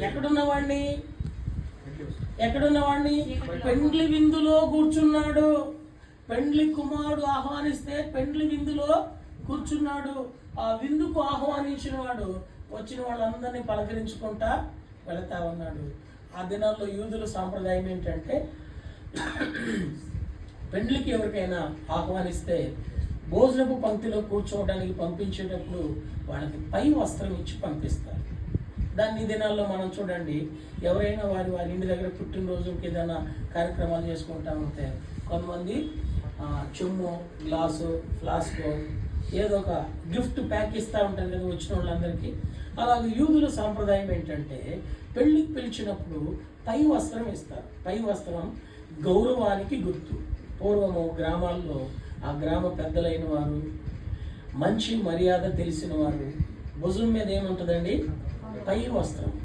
ఎక్కడున్నవాడిని పెండ్లి విందులో కూర్చున్నాడు. పెండ్లి కుమారుడు ఆహ్వానిస్తే పెండ్లి విందులో కూర్చున్నాడు. ఆ విందుకు ఆహ్వానించిన వాడు వచ్చిన వాళ్ళందరినీ పలకరించుకుంటా వెళతా ఉన్నాడు. ఆ దినాల్లో యూదుల సాంప్రదాయం ఏంటంటే పెండ్లికి ఎవరికైనా ఆహ్వానిస్తే భోజనపు పంక్తిలో కూర్చోవడానికి పంపించేటప్పుడు వాళ్ళకి పై వస్త్రం ఇచ్చి పంపిస్తారు. దాన్ని దినాల్లో మనం చూడండి, ఎవరైనా వారి ఇంటి దగ్గర పుట్టినరోజుకి ఏదైనా కార్యక్రమాలు చేసుకుంటా ఉంటే కొంతమంది చెమ్ము, గ్లాసు, ఫ్లాస్కో ఏదో ఒక గిఫ్ట్ ప్యాక్ ఇస్తూ ఉంటారు కదా వచ్చిన వాళ్ళందరికీ. అలాగే యూదుల సాంప్రదాయం ఏంటంటే పెళ్లికి పిలిచినప్పుడు పై వస్త్రం ఇస్తారు. పై వస్త్రం గౌరవానికి గుర్తు. పూర్వము గ్రామాల్లో ఆ గ్రామ పెద్దలైన వారు, మంచి మర్యాద తెలిసిన వారు భుజం మీద ఏముంటుందండి? పై వస్త్రం.